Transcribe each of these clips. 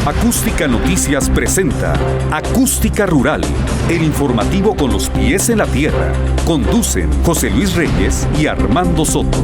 Acústica Noticias presenta Acústica Rural, el informativo con los pies en la tierra. Conducen José Luis Reyes y Armando Soto.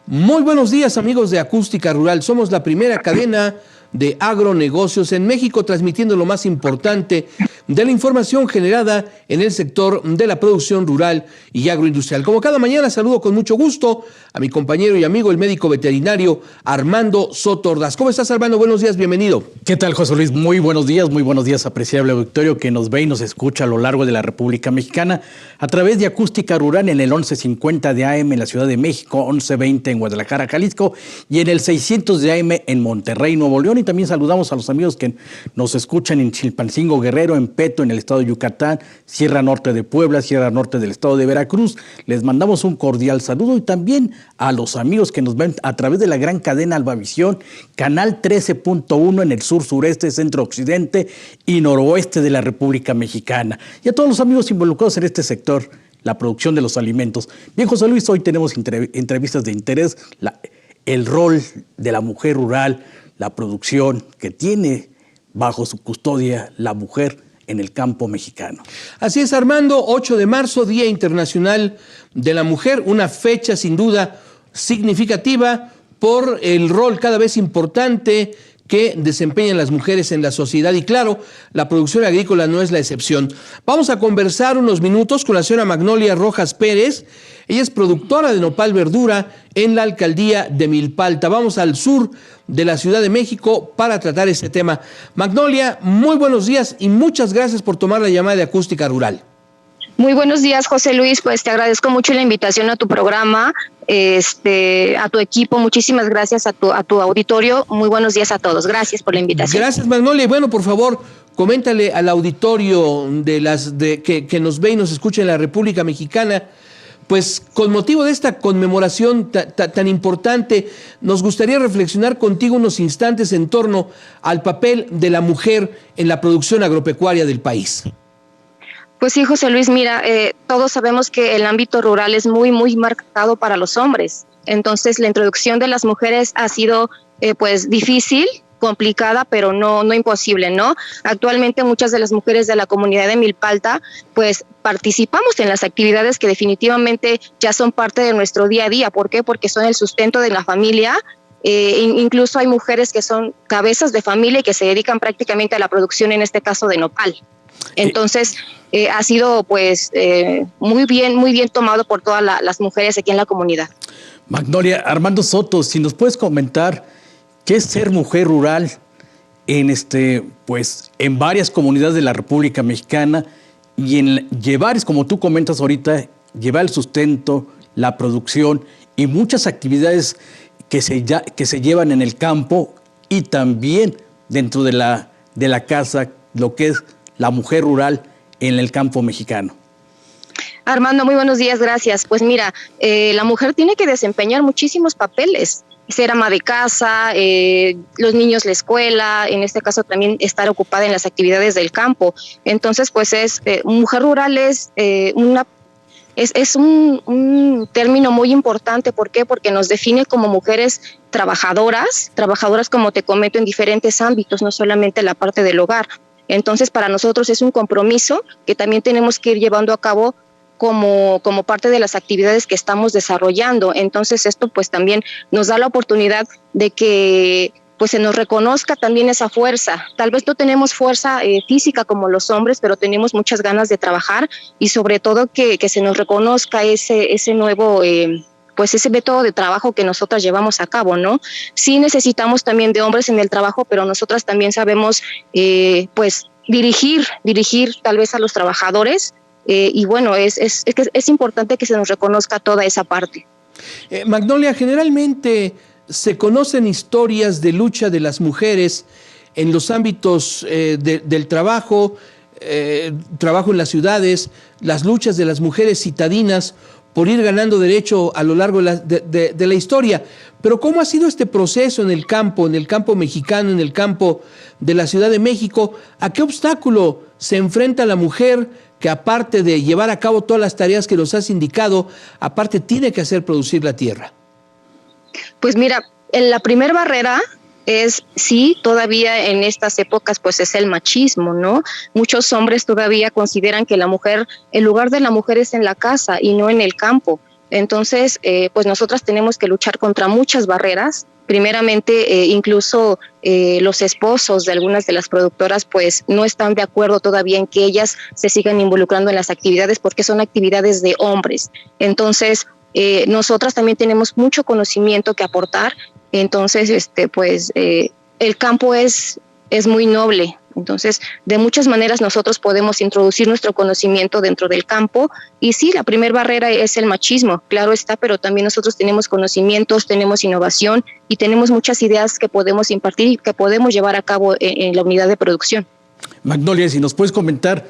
Muy buenos días, amigos de Acústica Rural. Somos la primera cadena de agronegocios en México, transmitiendo lo más importante de la información generada en el sector de la producción rural y agroindustrial. Como cada mañana, saludo con mucho gusto a mi compañero y amigo, el médico veterinario Armando Soto Ordaz. ¿Cómo estás, Armando? Buenos días, bienvenido. ¿Qué tal, José Luis? Muy buenos días, apreciable auditorio que nos ve y nos escucha a lo largo de la República Mexicana a través de Acústica Rural en el 1150 de AM en la Ciudad de México, 1120 en Guadalajara, Jalisco, y en el 600 de AM en Monterrey, Nuevo León. Y también saludamos a los amigos que nos escuchan en Chilpancingo, Guerrero, en Peto, en el estado de Yucatán, Sierra Norte de Puebla, Sierra Norte del estado de Veracruz. Les mandamos un cordial saludo y también a los amigos que nos ven a través de la gran cadena Albavisión, canal 13.1 en el sur, sureste, centro, occidente y noroeste de la República Mexicana. Y a todos los amigos involucrados en este sector, la producción de los alimentos. Bien, José Luis, hoy tenemos entrevistas de interés, el rol de la mujer rural, la producción que tiene bajo su custodia la mujer en el campo mexicano. Así es, Armando, 8 de marzo, Día Internacional de la Mujer, una fecha sin duda significativa por el rol cada vez importante que desempeñan las mujeres en la sociedad y claro, la producción agrícola no es la excepción. Vamos a conversar unos minutos con la señora Magnolia Rojas Pérez. Ella es productora de nopal verdura en la alcaldía de Milpalta. Vamos al sur de la Ciudad de México para tratar este tema. Magnolia, muy buenos días y muchas gracias por tomar la llamada de Acústica Rural. Muy buenos días, José Luis. Pues te agradezco mucho la invitación a tu programa, a tu equipo. Muchísimas gracias a tu auditorio. Muy buenos días a todos. Gracias por la invitación. Gracias, Magnolia. Y bueno, por favor, coméntale al auditorio que nos ve y nos escucha en la República Mexicana, pues con motivo de esta conmemoración tan importante, nos gustaría reflexionar contigo unos instantes en torno al papel de la mujer en la producción agropecuaria del país. Pues sí, José Luis, mira, todos sabemos que el ámbito rural es muy, muy marcado para los hombres. Entonces, la introducción de las mujeres ha sido, pues, difícil, complicada, pero no imposible, ¿no? Actualmente muchas de las mujeres de la comunidad de Milpalta, pues, participamos en las actividades que definitivamente ya son parte de nuestro día a día. ¿Por qué? Porque son el sustento de la familia. Incluso hay mujeres que son cabezas de familia y que se dedican prácticamente a la producción, en este caso de nopal. Entonces, ha sido pues muy bien tomado por todas las mujeres aquí en la comunidad. Magnolia, Armando Soto, si nos puedes comentar qué es ser mujer rural en varias comunidades de la República Mexicana y en llevar, como tú comentas ahorita, llevar el sustento, la producción y muchas actividades que se llevan en el campo y también dentro de la casa, lo que es la mujer rural en el campo mexicano. Armando, muy buenos días, gracias. Pues mira, la mujer tiene que desempeñar muchísimos papeles, ser ama de casa, los niños la escuela, en este caso también estar ocupada en las actividades del campo. Entonces, pues mujer rural es un término muy importante. ¿Por qué? Porque nos define como mujeres trabajadoras como te comento en diferentes ámbitos, no solamente la parte del hogar. Entonces, para nosotros es un compromiso que también tenemos que ir llevando a cabo como parte de las actividades que estamos desarrollando. Entonces, esto pues también nos da la oportunidad de que pues se nos reconozca también esa fuerza. Tal vez no tenemos fuerza física como los hombres, pero tenemos muchas ganas de trabajar y sobre todo que se nos reconozca ese nuevo pues ese método de trabajo que nosotras llevamos a cabo, ¿no? Sí necesitamos también de hombres en el trabajo, pero nosotras también sabemos, pues, dirigir tal vez a los trabajadores, y bueno, es importante que se nos reconozca toda esa parte. Magnolia, generalmente se conocen historias de lucha de las mujeres en los ámbitos del trabajo, trabajo en las ciudades, las luchas de las mujeres citadinas por ir ganando derecho a lo largo de la historia. Pero ¿cómo ha sido este proceso en el campo mexicano, en el campo de la Ciudad de México? ¿A qué obstáculo se enfrenta la mujer que, aparte de llevar a cabo todas las tareas que nos has indicado, aparte tiene que hacer producir la tierra? Pues mira, en la primera barrera sí, todavía en estas épocas pues es el machismo, ¿no? Muchos hombres todavía consideran que la mujer, el lugar de la mujer es en la casa y no en el campo. Entonces, pues nosotras tenemos que luchar contra muchas barreras. Primeramente, incluso los esposos de algunas de las productoras pues no están de acuerdo todavía en que ellas se sigan involucrando en las actividades porque son actividades de hombres. Entonces, nosotras también tenemos mucho conocimiento que aportar. Entonces, el campo es muy noble. Entonces, de muchas maneras nosotros podemos introducir nuestro conocimiento dentro del campo. Y sí, la primera barrera es el machismo, claro está, pero también nosotros tenemos conocimientos, tenemos innovación y tenemos muchas ideas que podemos impartir y que podemos llevar a cabo en la unidad de producción. Magnolia, si nos puedes comentar,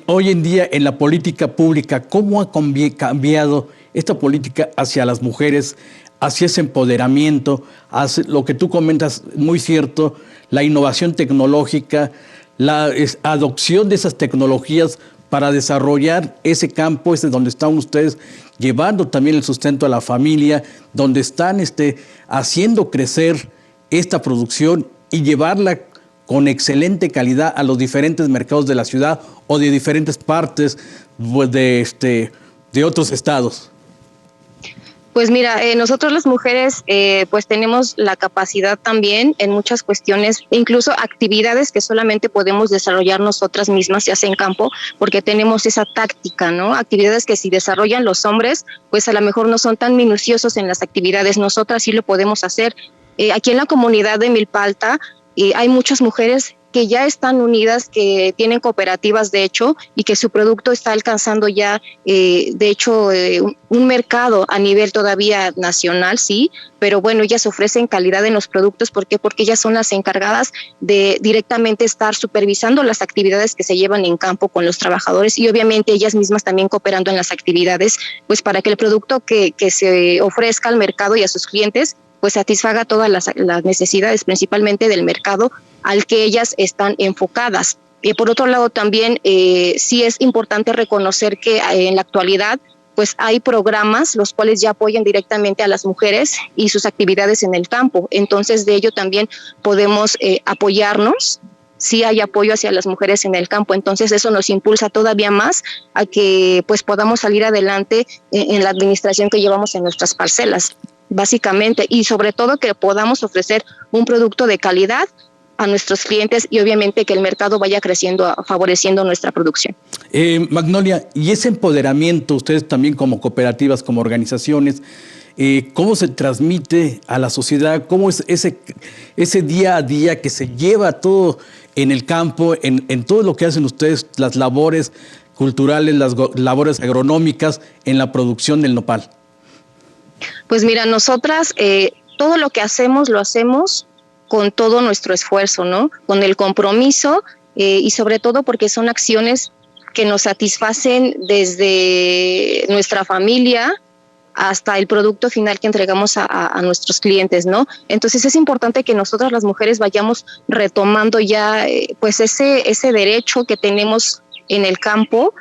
hoy en día en la política pública, ¿cómo ha cambiado esta política hacia las mujeres, hacia ese empoderamiento, hacia lo que tú comentas, muy cierto, la innovación tecnológica, la adopción de esas tecnologías para desarrollar ese campo, donde están ustedes llevando también el sustento a la familia, donde están haciendo crecer esta producción y llevarla con excelente calidad a los diferentes mercados de la ciudad o de diferentes partes pues, de otros estados? Pues mira, nosotros las mujeres pues tenemos la capacidad también en muchas cuestiones, incluso actividades que solamente podemos desarrollar nosotras mismas, ya sea en campo, porque tenemos esa táctica, ¿no? Actividades que si desarrollan los hombres, pues a lo mejor no son tan minuciosos en las actividades, nosotras sí lo podemos hacer. Aquí en la comunidad de Milpa Alta hay muchas mujeres que ya están unidas, que tienen cooperativas de hecho y que su producto está alcanzando ya de hecho un mercado a nivel todavía nacional, sí, pero bueno, ellas ofrecen calidad en los productos. ¿Por qué? Porque ellas son las encargadas de directamente estar supervisando las actividades que se llevan en campo con los trabajadores y obviamente ellas mismas también cooperando en las actividades, pues para que el producto que se ofrezca al mercado y a sus clientes pues satisfaga todas las necesidades, principalmente del mercado al que ellas están enfocadas. Por otro lado, también sí es importante reconocer que en la actualidad pues hay programas los cuales ya apoyan directamente a las mujeres y sus actividades en el campo. Entonces, de ello también podemos apoyarnos. Sí hay apoyo hacia las mujeres en el campo, entonces eso nos impulsa todavía más a que pues podamos salir adelante en la administración que llevamos en nuestras parcelas, básicamente, y sobre todo que podamos ofrecer un producto de calidad a nuestros clientes y obviamente que el mercado vaya creciendo, favoreciendo nuestra producción. Magnolia, y ese empoderamiento, ustedes también como cooperativas, como organizaciones, ¿cómo se transmite a la sociedad? ¿Cómo es ese día a día que se lleva todo en el campo, en todo lo que hacen ustedes, las labores culturales, las labores agronómicas en la producción del nopal? Pues mira, nosotras todo lo que hacemos, lo hacemos con todo nuestro esfuerzo, ¿no? Con el compromiso y sobre todo porque son acciones que nos satisfacen desde nuestra familia hasta el producto final que entregamos a nuestros clientes, ¿no? Entonces es importante que nosotras las mujeres vayamos retomando ya pues ese derecho que tenemos en el campo.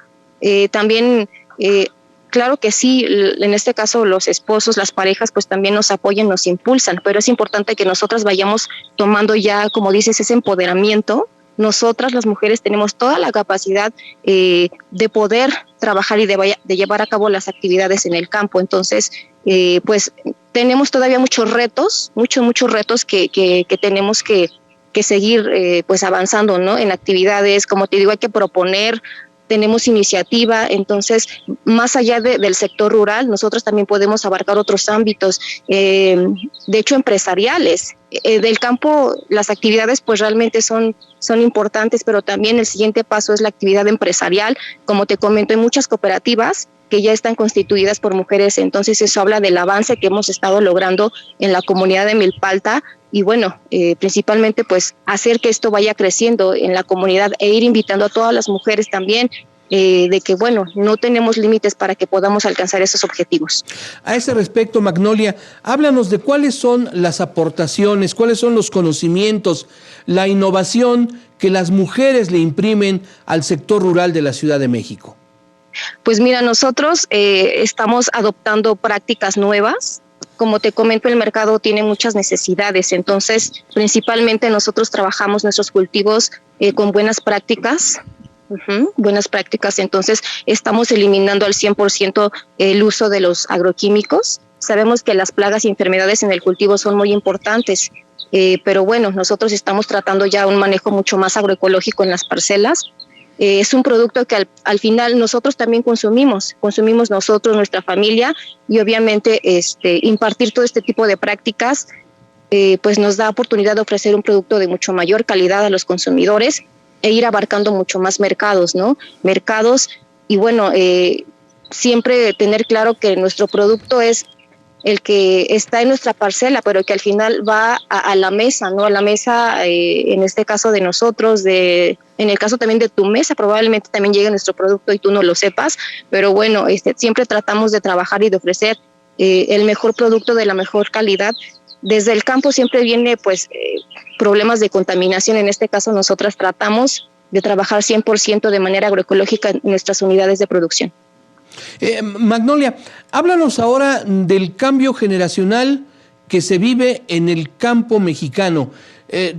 También claro que sí, en este caso los esposos, las parejas, pues también nos apoyan, nos impulsan, pero es importante que nosotras vayamos tomando ya, como dices, ese empoderamiento. Nosotras, las mujeres, tenemos toda la capacidad de poder trabajar y de llevar a cabo las actividades en el campo. Entonces, pues tenemos todavía muchos retos que tenemos que seguir pues avanzando, ¿no? En actividades, como te digo, hay que proponer. Tenemos iniciativa, entonces, más allá del sector rural, nosotros también podemos abarcar otros ámbitos, de hecho, empresariales. Del campo, las actividades pues realmente son importantes, pero también el siguiente paso es la actividad empresarial. Como te comento, hay muchas cooperativas que ya están constituidas por mujeres, entonces eso habla del avance que hemos estado logrando en la comunidad de Milpa Alta. Y bueno, principalmente pues hacer que esto vaya creciendo en la comunidad e ir invitando a todas las mujeres también de que bueno, no tenemos límites para que podamos alcanzar esos objetivos. A ese respecto, Magnolia, háblanos de cuáles son las aportaciones, cuáles son los conocimientos, la innovación que las mujeres le imprimen al sector rural de la Ciudad de México. Pues mira, nosotros estamos adoptando prácticas nuevas, como te comento, el mercado tiene muchas necesidades, entonces principalmente nosotros trabajamos nuestros cultivos con buenas prácticas. Buenas prácticas, entonces estamos eliminando al 100% el uso de los agroquímicos. Sabemos que las plagas y enfermedades en el cultivo son muy importantes, pero bueno, nosotros estamos tratando ya un manejo mucho más agroecológico en las parcelas. Es un producto que al final nosotros también consumimos nosotros, nuestra familia, y obviamente impartir todo este tipo de prácticas pues nos da oportunidad de ofrecer un producto de mucho mayor calidad a los consumidores e ir abarcando mucho más mercados, ¿no? Mercados, y bueno, siempre tener claro que nuestro producto es el que está en nuestra parcela, pero que al final va a la mesa, ¿no? A la mesa, en este caso de nosotros, en el caso también de tu mesa, probablemente también llegue nuestro producto y tú no lo sepas, pero bueno, siempre tratamos de trabajar y de ofrecer el mejor producto de la mejor calidad. Desde el campo siempre viene, pues, problemas de contaminación. En este caso, nosotras tratamos de trabajar 100% de manera agroecológica en nuestras unidades de producción. Magnolia, háblanos ahora del cambio generacional que se vive en el campo mexicano.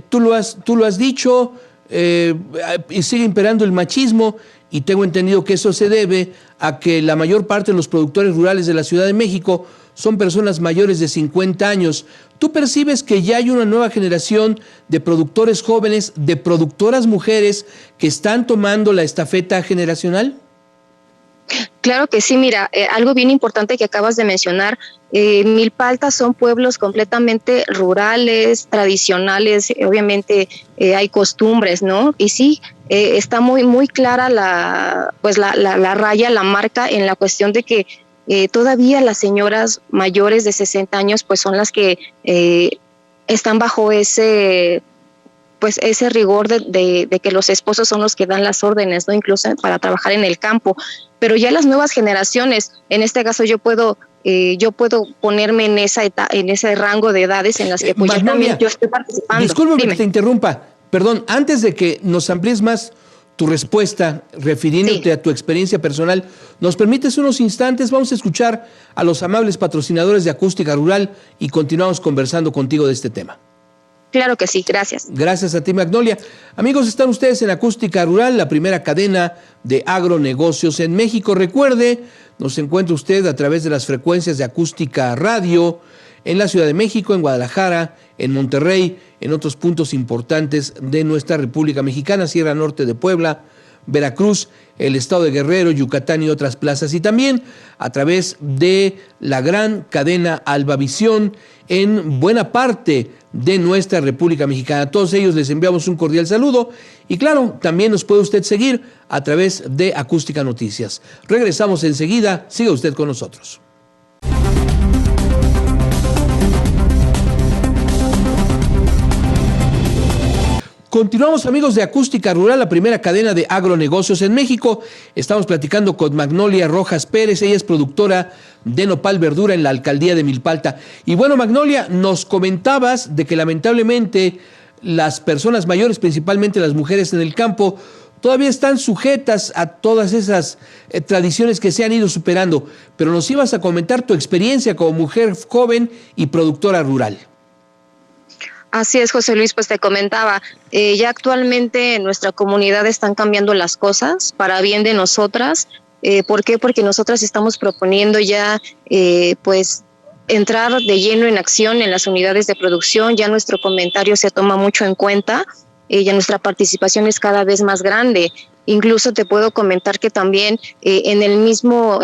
Tú lo has dicho, sigue imperando el machismo, y tengo entendido que eso se debe a que la mayor parte de los productores rurales de la Ciudad de México son personas mayores de 50 años. ¿Tú percibes que ya hay una nueva generación de productores jóvenes, de productoras mujeres que están tomando la estafeta generacional? Claro que sí, mira, algo bien importante que acabas de mencionar, Milpalta son pueblos completamente rurales, tradicionales, obviamente hay costumbres, ¿no? Y sí, está muy, muy clara la raya, la marca en la cuestión de que todavía las señoras mayores de 60 años pues son las que están bajo ese rigor de que los esposos son los que dan las órdenes, ¿no? Incluso para trabajar en el campo. Pero ya las nuevas generaciones, en este caso yo puedo ponerme en ese rango de edades en las que pues ya también yo estoy participando. Discúlpame que te interrumpa, perdón, antes de que nos amplíes más tu respuesta refiriéndote a tu experiencia personal, ¿nos permites unos instantes? Vamos a escuchar a los amables patrocinadores de Acústica Rural y continuamos conversando contigo de este tema. Claro que sí, gracias. Gracias a ti, Magnolia. Amigos, están ustedes en Acústica Rural, la primera cadena de agronegocios en México. Recuerde, nos encuentra usted a través de las frecuencias de Acústica Radio en la Ciudad de México, en Guadalajara, en Monterrey, en otros puntos importantes de nuestra República Mexicana, Sierra Norte de Puebla, Veracruz, el estado de Guerrero, Yucatán y otras plazas. Y también a través de la gran cadena Albavisión en buena parte de nuestra República Mexicana. A todos ellos les enviamos un cordial saludo y claro, también nos puede usted seguir a través de Acústica Noticias. Regresamos enseguida, siga usted con nosotros. Continuamos, amigos de Acústica Rural, la primera cadena de agronegocios en México. Estamos platicando con Magnolia Rojas Pérez, ella es productora de nopal verdura en la alcaldía de Milpalta. Y bueno, Magnolia, nos comentabas de que lamentablemente las personas mayores, principalmente las mujeres en el campo, todavía están sujetas a todas esas tradiciones que se han ido superando. Pero nos ibas a comentar tu experiencia como mujer joven y productora rural. Así es, José Luis, pues te comentaba, ya actualmente en nuestra comunidad están cambiando las cosas para bien de nosotras. ¿Por qué? Porque nosotras estamos proponiendo ya pues entrar de lleno en acción en las unidades de producción, ya nuestro comentario se toma mucho en cuenta, ya nuestra participación es cada vez más grande. Incluso te puedo comentar que también en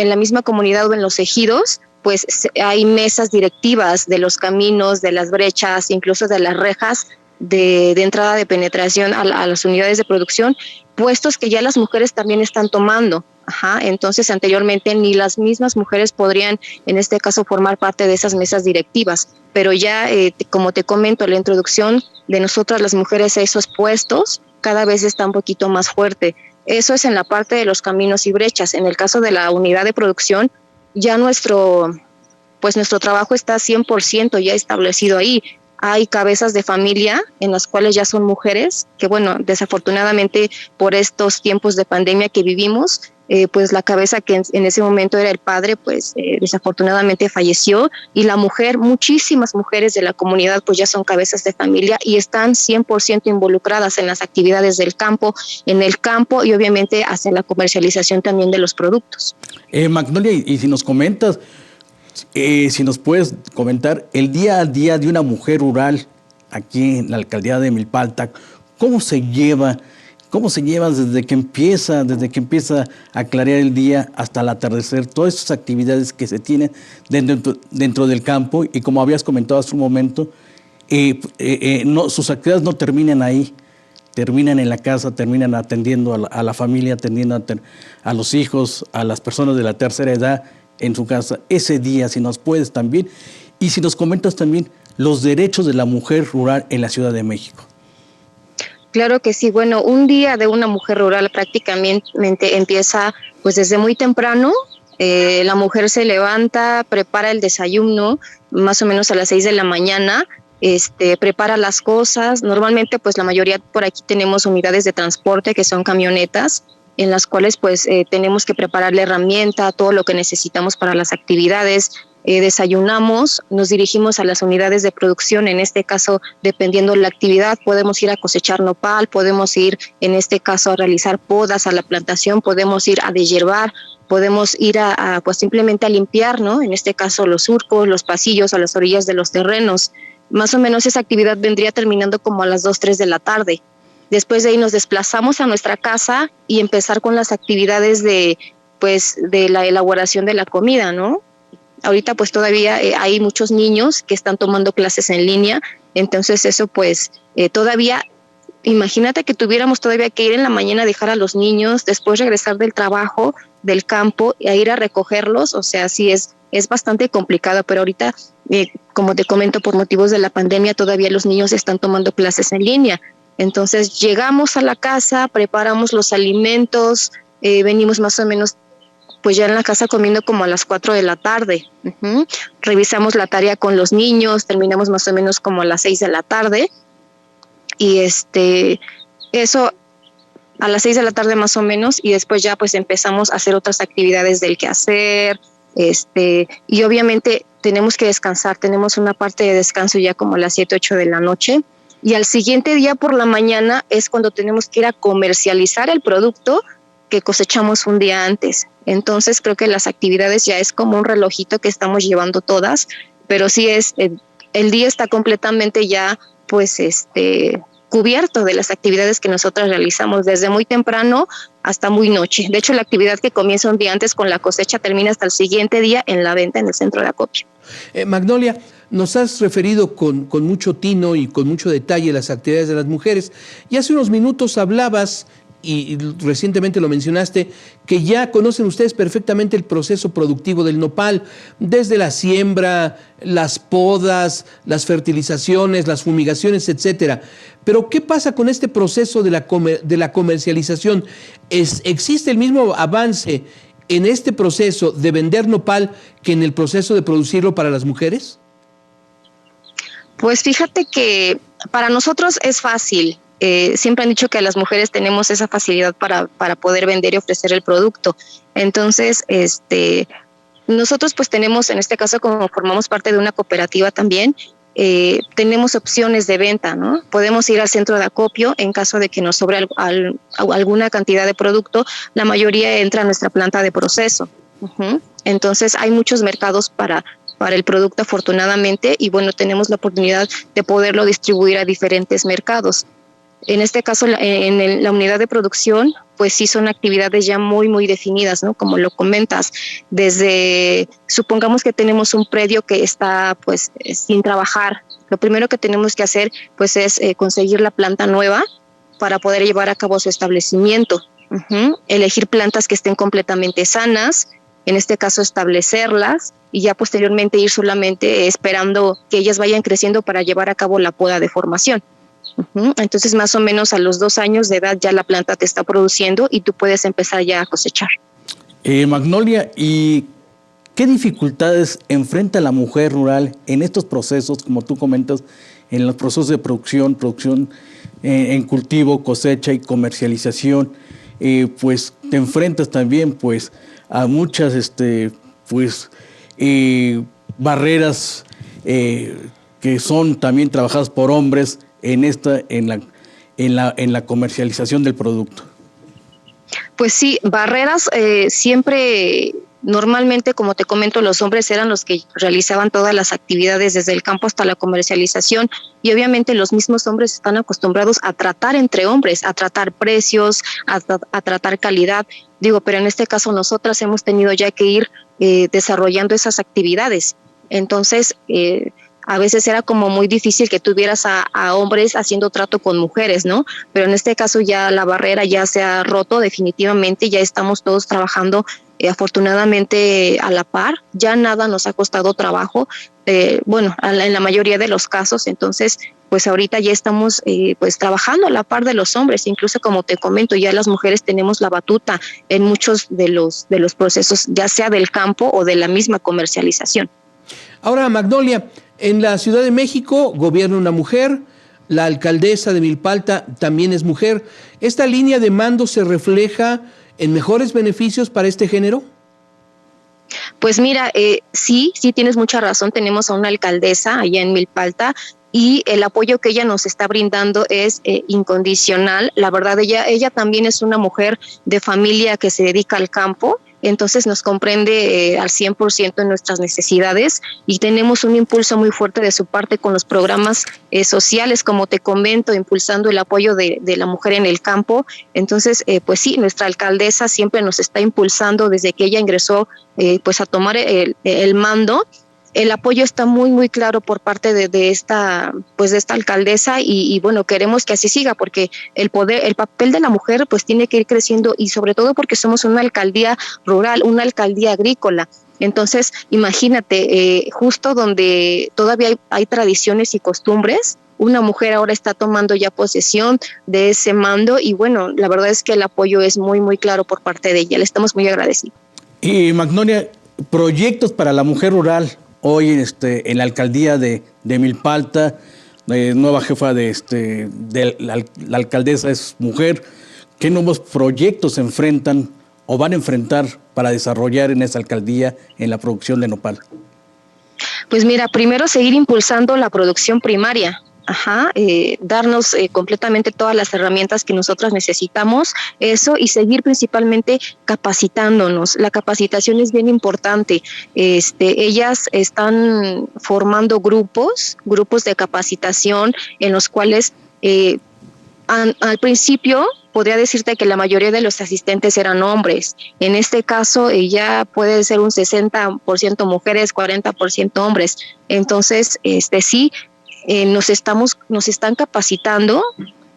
la misma comunidad o en los ejidos, pues hay mesas directivas de los caminos, de las brechas, incluso de las rejas de entrada de penetración a las unidades de producción, puestos que ya las mujeres también están tomando. Entonces, anteriormente ni las mismas mujeres podrían, en este caso, formar parte de esas mesas directivas. Pero ya, como te comento, la introducción de nosotras las mujeres a esos puestos cada vez está un poquito más fuerte. Eso es en la parte de los caminos y brechas. En el caso de la unidad de producción, ya nuestro trabajo está 100% ya establecido ahí. hay cabezas de familia en las cuales ya son mujeres, que bueno, desafortunadamente por estos tiempos de pandemia que vivimos, pues la cabeza que en ese momento era el padre, pues desafortunadamente falleció, y la mujer, muchísimas mujeres de la comunidad pues ya son cabezas de familia y están 100% involucradas en las actividades del campo, en el campo y obviamente hacia la comercialización también de los productos. Magnolia, y si nos comentas, si nos puedes comentar el día a día de una mujer rural aquí en la alcaldía de Milpalta, ¿cómo se lleva desde que empieza a clarear el día hasta el atardecer, todas esas actividades que se tienen dentro del campo? Y como habías comentado hace un momento, sus actividades no terminan ahí, terminan en la casa, terminan atendiendo a la familia, atendiendo a los hijos, a las personas de la tercera edad en su casa. Ese día, si nos puedes también, y si nos comentas también los derechos de la mujer rural en la Ciudad de México. Claro que sí. Bueno, un día de una mujer rural prácticamente empieza pues desde muy temprano. La mujer se levanta, prepara el desayuno, más o menos a las 6 de la mañana, prepara las cosas. Normalmente pues la mayoría por aquí tenemos unidades de transporte que son camionetas, en las cuales pues tenemos que preparar la herramienta, todo lo que necesitamos para las actividades. Desayunamos, nos dirigimos a las unidades de producción, en este caso, dependiendo de la actividad, podemos ir a cosechar nopal, podemos ir, en este caso, a realizar podas a la plantación, podemos ir a deshiervar, podemos ir pues simplemente a limpiar, ¿no? En este caso, los surcos, los pasillos, a las orillas de los terrenos. Más o menos esa actividad vendría terminando como a las 2, 3 de la tarde. Después de ahí nos desplazamos a nuestra casa y empezar con las actividades de la elaboración de la comida, ¿no? Ahorita pues todavía hay muchos niños que están tomando clases en línea, entonces eso pues todavía, imagínate que tuviéramos todavía que ir en la mañana a dejar a los niños, después regresar del trabajo, del campo, e ir a recogerlos, o sea, sí es bastante complicado, pero ahorita, como te comento, por motivos de la pandemia todavía los niños están tomando clases en línea. Entonces llegamos a la casa, preparamos los alimentos, venimos más o menos pues ya en la casa comiendo como a las 4 de la tarde. Revisamos la tarea con los niños, terminamos más o menos como a las 6 de la tarde. Y eso a las 6 de la tarde más o menos, y después ya pues empezamos a hacer otras actividades del quehacer, y obviamente tenemos que descansar, tenemos una parte de descanso ya como a las 7, 8 de la noche. Y al siguiente día por la mañana es cuando tenemos que ir a comercializar el producto que cosechamos un día antes. Entonces creo que las actividades ya es como un relojito que estamos llevando todas, pero sí el día está completamente ya pues cubierto de las actividades que nosotras realizamos desde muy temprano hasta muy noche. De hecho, la actividad que comienza un día antes con la cosecha termina hasta el siguiente día en la venta en el centro de acopio. Magnolia, nos has referido con mucho tino y con mucho detalle las actividades de las mujeres, y hace unos minutos hablabas, y recientemente lo mencionaste, que ya conocen ustedes perfectamente el proceso productivo del nopal, desde la siembra, las podas, las fertilizaciones, las fumigaciones, etcétera. Pero ¿qué pasa con este proceso de la comercialización? ¿Existe el mismo avance en este proceso de vender nopal que en el proceso de producirlo para las mujeres? Pues fíjate que para nosotros es fácil. Siempre han dicho que las mujeres tenemos esa facilidad para poder vender y ofrecer el producto. Entonces, nosotros pues tenemos, en este caso, como formamos parte de una cooperativa también, tenemos opciones de venta, ¿no? Podemos ir al centro de acopio en caso de que nos sobre alguna cantidad de producto. La mayoría entra a nuestra planta de proceso. Entonces, hay muchos mercados para el producto, afortunadamente, y bueno, tenemos la oportunidad de poderlo distribuir a diferentes mercados. En este caso, en la unidad de producción, pues sí son actividades ya muy, muy definidas, ¿no? Como lo comentas, supongamos que tenemos un predio que está pues sin trabajar. Lo primero que tenemos que hacer pues es conseguir la planta nueva para poder llevar a cabo su establecimiento. Elegir plantas que estén completamente sanas, en este caso establecerlas, y ya posteriormente ir solamente esperando que ellas vayan creciendo para llevar a cabo la poda de formación. Entonces, más o menos a los 2 años de edad ya la planta te está produciendo y tú puedes empezar ya a cosechar. Magnolia, ¿y qué dificultades enfrenta la mujer rural en estos procesos, como tú comentas, en los procesos de producción en cultivo, cosecha y comercialización, pues te enfrentas también pues a muchas barreras que son también trabajadas por hombres en la comercialización del producto. Pues sí, barreras siempre, normalmente, como te comento, los hombres eran los que realizaban todas las actividades desde el campo hasta la comercialización, y obviamente los mismos hombres están acostumbrados a tratar entre hombres, a tratar precios, a tratar calidad. Digo, pero en este caso nosotras hemos tenido ya que ir desarrollando esas actividades. Entonces, a veces era como muy difícil que tuvieras a hombres haciendo trato con mujeres, ¿no? Pero en este caso ya la barrera ya se ha roto definitivamente, ya estamos todos trabajando afortunadamente a la par, ya nada nos ha costado trabajo, en la mayoría de los casos. Entonces, pues ahorita ya estamos pues trabajando a la par de los hombres, incluso como te comento, ya las mujeres tenemos la batuta en muchos de los procesos, ya sea del campo o de la misma comercialización. Ahora, Magnolia, en la Ciudad de México gobierna una mujer, la alcaldesa de Milpalta también es mujer. ¿Esta línea de mando se refleja en mejores beneficios para este género? Pues mira, sí tienes mucha razón, tenemos a una alcaldesa allá en Milpalta y el apoyo que ella nos está brindando es incondicional. La verdad, ella también es una mujer de familia que se dedica al campo. Entonces nos comprende al 100% en nuestras necesidades y tenemos un impulso muy fuerte de su parte con los programas sociales, como te comento, impulsando el apoyo de la mujer en el campo. Entonces, pues sí, nuestra alcaldesa siempre nos está impulsando desde que ella ingresó pues a tomar el mando. El apoyo está muy, muy claro por parte de esta alcaldesa y bueno, queremos que así siga porque el papel de la mujer pues tiene que ir creciendo y sobre todo porque somos una alcaldía rural, una alcaldía agrícola. Entonces, imagínate, justo donde todavía hay tradiciones y costumbres, una mujer ahora está tomando ya posesión de ese mando y bueno, la verdad es que el apoyo es muy, muy claro por parte de ella. Le estamos muy agradecidos. Y Magnolia, proyectos para la mujer rural. Hoy en la alcaldía de Milpalta, nueva jefa de la alcaldesa es mujer. ¿Qué nuevos proyectos se enfrentan o van a enfrentar para desarrollar en esa alcaldía en la producción de nopal? Pues mira, primero seguir impulsando la producción primaria. Darnos completamente todas las herramientas que nosotras necesitamos, eso, y seguir principalmente capacitándonos. La capacitación es bien importante. Ellas están formando grupos de capacitación en los cuales al principio podría decirte que la mayoría de los asistentes eran hombres. En este caso ya puede ser un 60% mujeres, 40% hombres. Entonces, sí, nos están capacitando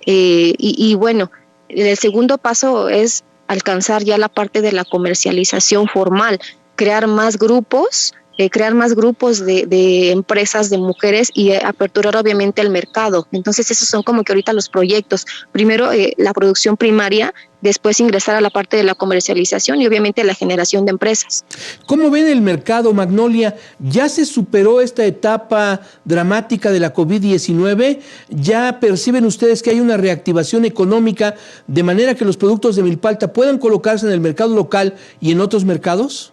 y bueno, el segundo paso es alcanzar ya la parte de la comercialización formal, crear más grupos de empresas de mujeres y aperturar obviamente el mercado. Entonces esos son como que ahorita los proyectos. Primero la producción primaria, después ingresar a la parte de la comercialización y obviamente la generación de empresas. ¿Cómo ven el mercado, Magnolia? ¿Ya se superó esta etapa dramática de la COVID-19? ¿Ya perciben ustedes que hay una reactivación económica de manera que los productos de Milpalta puedan colocarse en el mercado local y en otros mercados?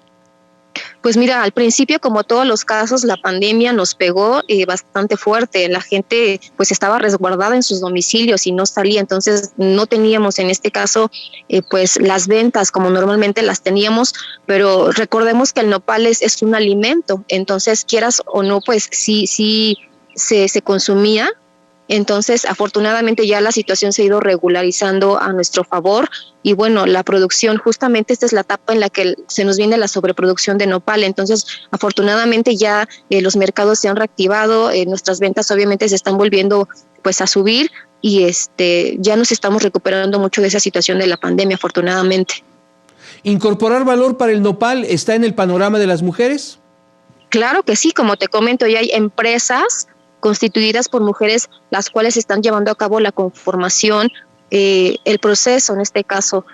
Pues mira, al principio, como todos los casos, la pandemia nos pegó bastante fuerte. La gente pues estaba resguardada en sus domicilios y no salía, entonces no teníamos en este caso pues las ventas como normalmente las teníamos, pero recordemos que el nopal es un alimento, entonces quieras o no, pues sí se consumía. Entonces, afortunadamente ya la situación se ha ido regularizando a nuestro favor y bueno, la producción, justamente esta es la etapa en la que se nos viene la sobreproducción de nopal. Entonces, afortunadamente ya los mercados se han reactivado, nuestras ventas obviamente se están volviendo pues a subir y ya nos estamos recuperando mucho de esa situación de la pandemia, afortunadamente. ¿Incorporar valor para el nopal está en el panorama de las mujeres? Claro que sí, como te comento, ya hay empresas constituidas por mujeres, las cuales están llevando a cabo la conformación, el proceso, en este caso,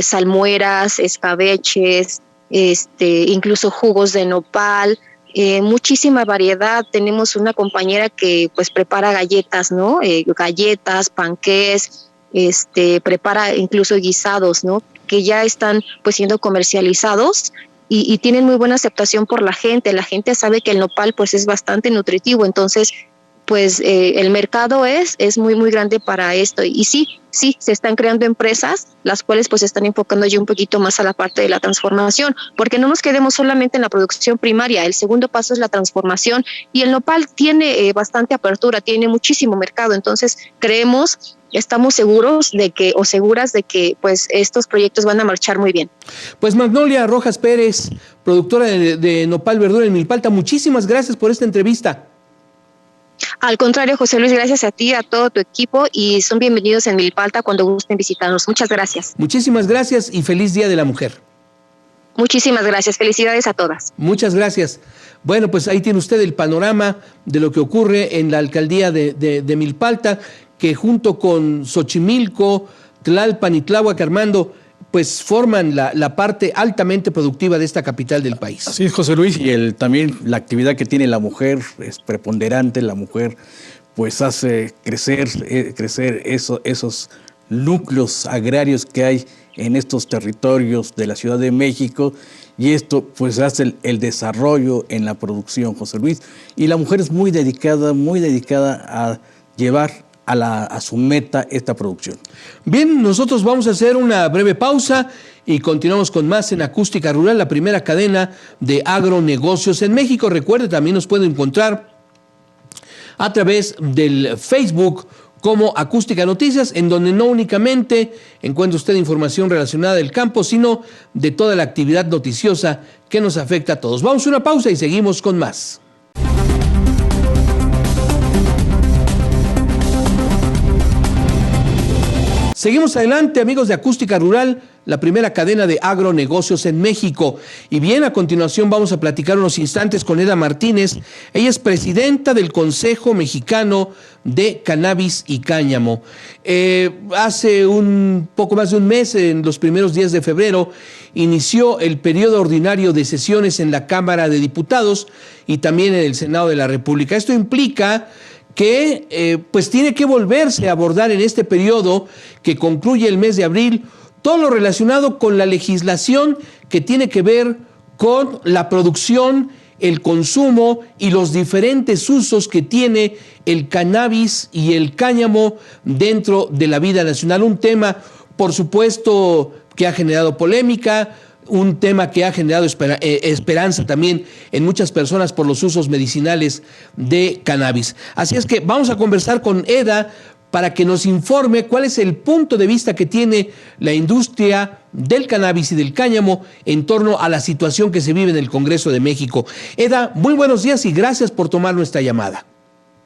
salmueras, escabeches, incluso jugos de nopal, muchísima variedad. Tenemos una compañera que pues prepara galletas, ¿no? Galletas, panqués, prepara incluso guisados, ¿no? Que ya están pues siendo comercializados y tienen muy buena aceptación por la gente. La gente sabe que el nopal pues es bastante nutritivo, entonces pues el mercado es muy, muy grande para esto. Y sí, se están creando empresas, las cuales pues están enfocando ya un poquito más a la parte de la transformación, porque no nos quedemos solamente en la producción primaria. El segundo paso es la transformación, y el nopal tiene bastante apertura, tiene muchísimo mercado. Entonces estamos seguros de que, o seguras de que pues estos proyectos van a marchar muy bien. Pues Magnolia Rojas Pérez, productora de Nopal Verdura en Milpalta, muchísimas gracias por esta entrevista. Al contrario, José Luis, gracias a ti, a todo tu equipo, y son bienvenidos en Milpalta cuando gusten visitarnos. Muchas gracias. Muchísimas gracias y feliz Día de la Mujer. Muchísimas gracias. Felicidades a todas. Muchas gracias. Bueno, pues ahí tiene usted el panorama de lo que ocurre en la alcaldía de Milpalta, que junto con Xochimilco, Tlalpan y Tláhuac, Armando, pues forman la parte altamente productiva de esta capital del país. Así es, José Luis, y también la actividad que tiene la mujer es preponderante. La mujer pues hace crecer esos núcleos agrarios que hay en estos territorios de la Ciudad de México, y esto pues hace el desarrollo en la producción, José Luis, y la mujer es muy dedicada a llevar a su meta esta producción. Bien, nosotros vamos a hacer una breve pausa y continuamos con más en Acústica Rural, la primera cadena de agronegocios en México. Recuerde, también nos puede encontrar a través del Facebook como Acústica Noticias, en donde no únicamente encuentra usted información relacionada del campo, sino de toda la actividad noticiosa que nos afecta a todos. Vamos a una pausa y seguimos con más. Seguimos adelante, amigos de Acústica Rural, la primera cadena de agronegocios en México. Y bien, a continuación vamos a platicar unos instantes con Eda Martínez. Ella es presidenta del Consejo Mexicano de Cannabis y Cáñamo. Hace un poco más de un mes, en los primeros días de febrero, inició el periodo ordinario de sesiones en la Cámara de Diputados y también en el Senado de la República. Esto implica que pues tiene que volverse a abordar en este periodo que concluye el mes de abril todo lo relacionado con la legislación que tiene que ver con la producción, el consumo y los diferentes usos que tiene el cannabis y el cáñamo dentro de la vida nacional. Un tema, por supuesto, que ha generado polémica, un tema que ha generado esperanza también en muchas personas por los usos medicinales de cannabis. Así es que vamos a conversar con Eda para que nos informe cuál es el punto de vista que tiene la industria del cannabis y del cáñamo en torno a la situación que se vive en el Congreso de México. Eda, muy buenos días y gracias por tomar nuestra llamada.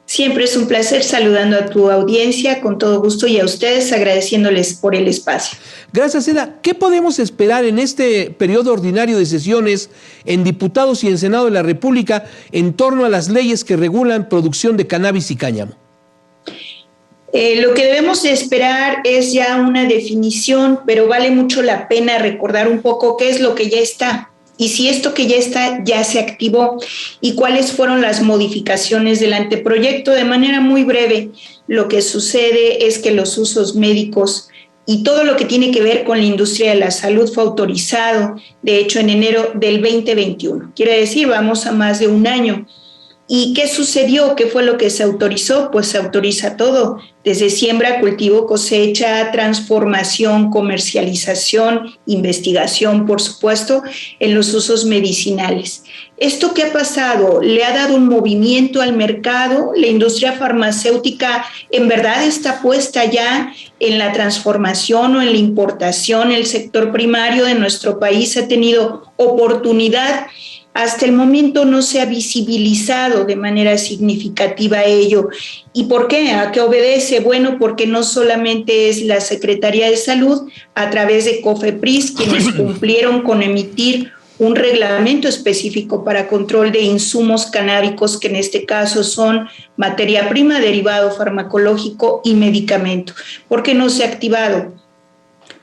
Siempre es un placer, saludando a tu audiencia con todo gusto, y a ustedes agradeciéndoles por el espacio. Gracias, Eda. ¿Qué podemos esperar en este periodo ordinario de sesiones en diputados y en Senado de la República en torno a las leyes que regulan producción de cannabis y cáñamo? Lo que debemos de esperar es ya una definición, pero vale mucho la pena recordar un poco qué es lo que ya está. Y si esto que ya está ya se activó, y cuáles fueron las modificaciones del anteproyecto. De manera muy breve, lo que sucede es que los usos médicos y todo lo que tiene que ver con la industria de la salud fue autorizado, de hecho, en enero del 2021. Quiere decir, vamos a más de un año. ¿Y qué sucedió? ¿Qué fue lo que se autorizó? Pues se autoriza todo, desde siembra, cultivo, cosecha, transformación, comercialización, investigación, por supuesto, en los usos medicinales. ¿Esto qué ha pasado? Le ha dado un movimiento al mercado. La industria farmacéutica en verdad está puesta ya en la transformación o en la importación. El sector primario de nuestro país ha tenido oportunidad. Hasta el momento no se ha visibilizado de manera significativa ello. ¿Y por qué? ¿A qué obedece? Bueno, porque no solamente es la Secretaría de Salud, a través de COFEPRIS, quienes cumplieron con emitir un reglamento específico para control de insumos canábicos, que en este caso son materia prima, derivado farmacológico y medicamento. ¿Por qué no se ha activado?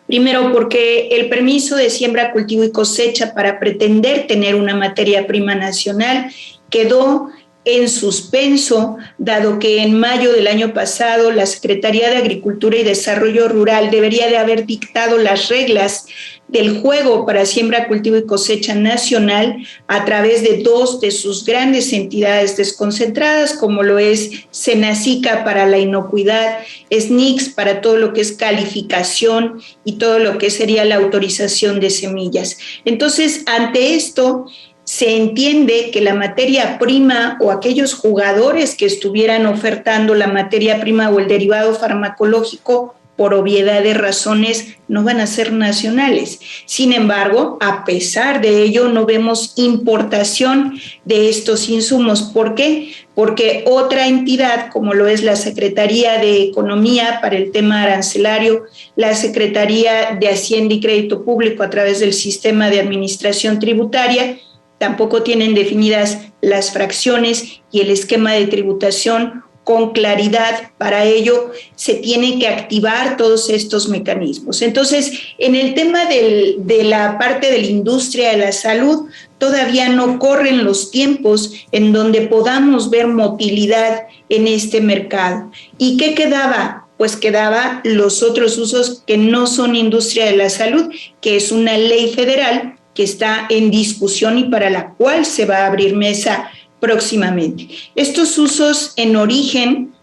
Primero, porque el permiso de siembra, cultivo y cosecha, para pretender tener una materia prima nacional, quedó en suspenso, dado que en mayo del año pasado la Secretaría de Agricultura y Desarrollo Rural debería de haber dictado las reglas del juego para siembra, cultivo y cosecha nacional a través de dos de sus grandes entidades desconcentradas, como lo es Senacica para la inocuidad, SNICS para todo lo que es calificación y todo lo que sería la autorización de semillas. Entonces, ante esto, se entiende que la materia prima o aquellos jugadores que estuvieran ofertando la materia prima o el derivado farmacológico, por obviedad de razones, no van a ser nacionales. Sin embargo, a pesar de ello, no vemos importación de estos insumos. ¿Por qué? Porque otra entidad, como lo es la Secretaría de Economía para el tema arancelario, la Secretaría de Hacienda y Crédito Público a través del Sistema de Administración Tributaria, tampoco tienen definidas las fracciones y el esquema de tributación con claridad. Para ello se tiene que activar todos estos mecanismos. Entonces, en el tema de la parte de la industria de la salud, todavía no corren los tiempos en donde podamos ver motilidad en este mercado. ¿Y qué quedaba? Pues quedaba los otros usos que no son industria de la salud, que es una ley federal que está en discusión y para la cual se va a abrir mesa próximamente. Estos usos en origen,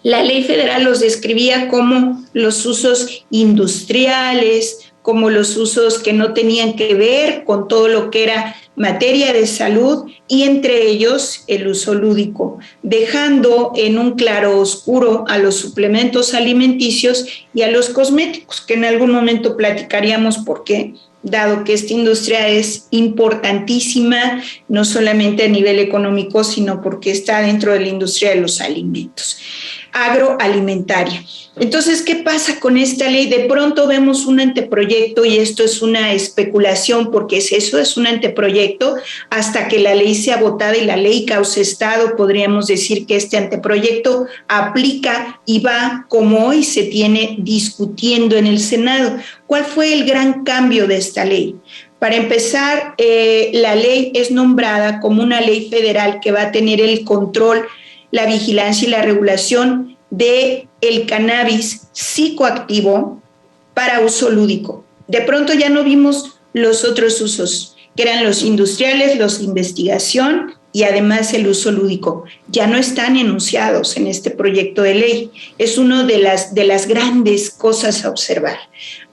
la ley federal los describía como los usos industriales, como los usos que no tenían que ver con todo lo que era materia de salud y entre ellos el uso lúdico, dejando en un claro oscuro a los suplementos alimenticios y a los cosméticos, que en algún momento platicaríamos por qué, dado que esta industria es importantísima, no solamente a nivel económico, sino porque está dentro de la industria de los alimentos, agroalimentaria. Entonces, ¿qué pasa con esta ley? De pronto vemos un anteproyecto y esto es una especulación porque es un anteproyecto hasta que la ley sea votada y la ley cause estado, podríamos decir que este anteproyecto aplica y va como hoy se tiene discutiendo en el Senado. ¿Cuál fue el gran cambio de esta ley? Para empezar, la ley es nombrada como una ley federal que va a tener el control, la vigilancia y la regulación de el cannabis psicoactivo para uso lúdico. De pronto ya no vimos los otros usos, que eran los industriales, los de investigación y además el uso lúdico. Ya no están enunciados en este proyecto de ley. Es una de las grandes cosas a observar.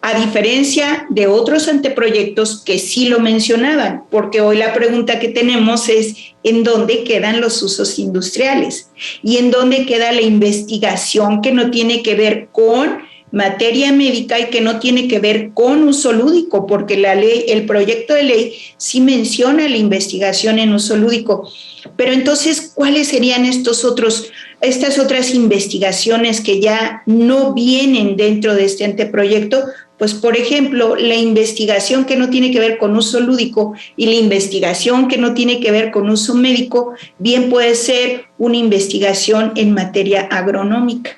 A diferencia de otros anteproyectos que sí lo mencionaban, porque hoy la pregunta que tenemos es ¿en dónde quedan los usos industriales? ¿Y en dónde queda la investigación que no tiene que ver con materia médica y que no tiene que ver con uso lúdico? Porque la ley, el proyecto de ley sí menciona la investigación en uso lúdico. Pero entonces, ¿cuáles serían estas otras investigaciones que ya no vienen dentro de este anteproyecto? Pues, por ejemplo, la investigación que no tiene que ver con uso lúdico y la investigación que no tiene que ver con uso médico, bien puede ser una investigación en materia agronómica,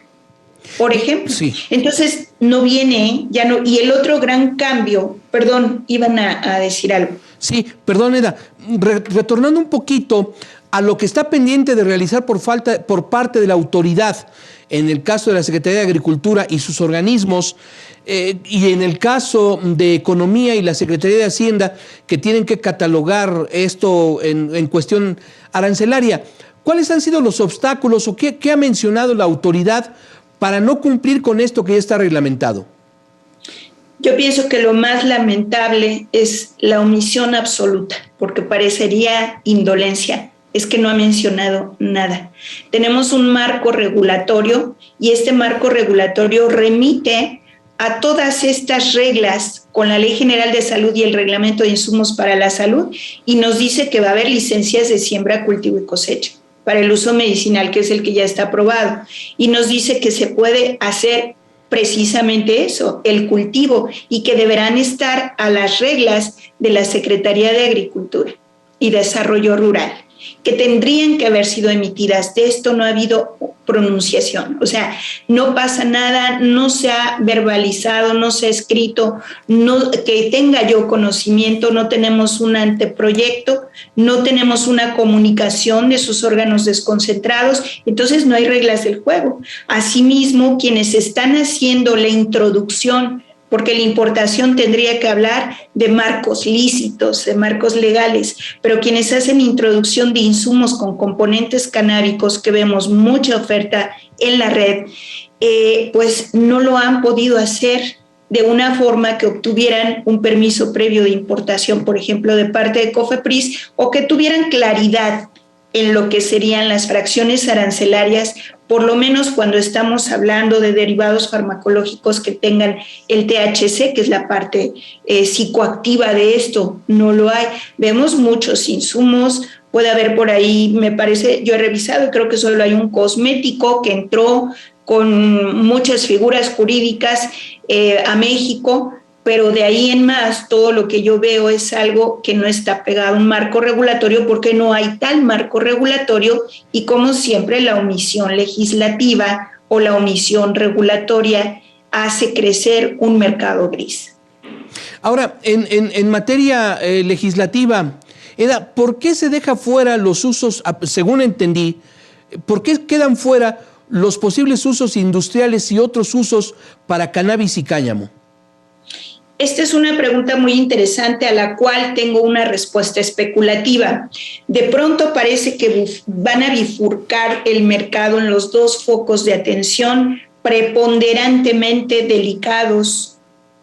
por ejemplo. Sí. Entonces, no viene, ya no. Y el otro gran cambio, perdón, iban a decir algo. Sí, perdón, Eda, retornando un poquito a lo que está pendiente de realizar por parte de la autoridad, en el caso de la Secretaría de Agricultura y sus organismos, y en el caso de Economía y la Secretaría de Hacienda, que tienen que catalogar esto en cuestión arancelaria, ¿cuáles han sido los obstáculos o qué ha mencionado la autoridad para no cumplir con esto que ya está reglamentado? Yo pienso que lo más lamentable es la omisión absoluta, porque parecería indolencia. Es que no ha mencionado nada. Tenemos un marco regulatorio y este marco regulatorio remite a todas estas reglas con la Ley General de Salud y el Reglamento de Insumos para la Salud y nos dice que va a haber licencias de siembra, cultivo y cosecha para el uso medicinal, que es el que ya está aprobado. Y nos dice que se puede hacer precisamente eso, el cultivo, y que deberán estar a las reglas de la Secretaría de Agricultura y Desarrollo Rural. que tendrían que haber sido emitidas. De esto no ha habido pronunciación, o sea, no pasa nada, no se ha verbalizado, no se ha escrito, no, que tenga yo conocimiento, no tenemos un anteproyecto, no tenemos una comunicación de sus órganos desconcentrados, entonces no hay reglas del juego. Asimismo, quienes están haciendo la introducción, porque la importación tendría que hablar de marcos lícitos, de marcos legales, pero quienes hacen introducción de insumos con componentes canábicos, que vemos mucha oferta en la red, pues no lo han podido hacer de una forma que obtuvieran un permiso previo de importación, por ejemplo, de parte de COFEPRIS, o que tuvieran claridad en lo que serían las fracciones arancelarias, por lo menos cuando estamos hablando de derivados farmacológicos que tengan el THC, que es la parte psicoactiva de esto, no lo hay. Vemos muchos insumos, puede haber por ahí, me parece, yo he revisado, creo que solo hay un cosmético que entró con muchas figuras jurídicas a México, pero de ahí en más todo lo que yo veo es algo que no está pegado a un marco regulatorio, porque no hay tal marco regulatorio, y como siempre la omisión legislativa o la omisión regulatoria hace crecer un mercado gris. Ahora, en materia legislativa, Eda, ¿por qué se deja fuera los usos, según entendí, por qué quedan fuera los posibles usos industriales y otros usos para cannabis y cáñamo? Esta es una pregunta muy interesante a la cual tengo una respuesta especulativa. De pronto parece que van a bifurcar el mercado en los dos focos de atención preponderantemente delicados,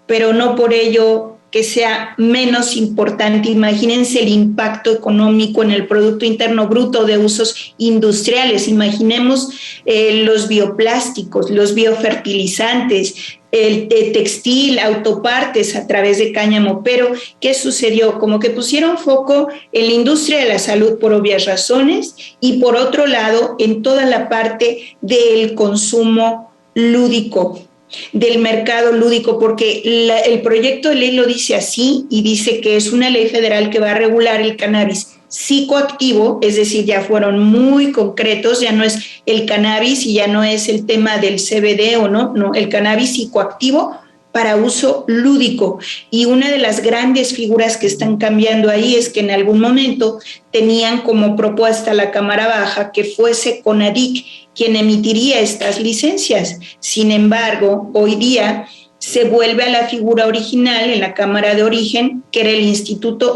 pero no por ello que sea menos importante. Imagínense el impacto económico en el Producto Interno Bruto de usos industriales. Imaginemos los bioplásticos, los biofertilizantes, el textil, autopartes a través de cáñamo. Pero, ¿qué sucedió? Como que pusieron foco en la industria de la salud por obvias razones, y por otro lado en toda la parte del consumo lúdico, del mercado lúdico, porque el proyecto de ley lo dice así, y dice que es una ley federal que va a regular el cannabis psicoactivo, es decir, ya fueron muy concretos, ya no es el cannabis y ya no es el tema del CBD o no, el cannabis psicoactivo para uso lúdico. Y una de las grandes figuras que están cambiando ahí es que en algún momento tenían como propuesta la Cámara Baja que fuese CONADIC quien emitiría estas licencias. Sin embargo, hoy día se vuelve a la figura original en la Cámara de Origen, que era el Instituto,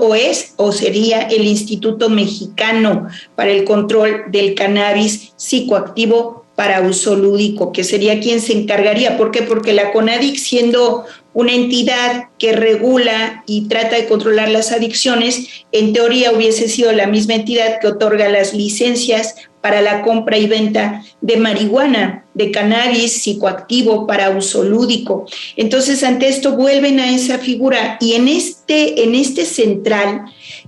o sería el Instituto Mexicano para el Control del Cannabis Psicoactivo para Uso Lúdico, que sería quien se encargaría. ¿Por qué? Porque la CONADIC, siendo una entidad que regula y trata de controlar las adicciones, en teoría hubiese sido la misma entidad que otorga las licencias para la compra y venta de marihuana, de cannabis psicoactivo para uso lúdico. Entonces, ante esto vuelven a esa figura, y en este central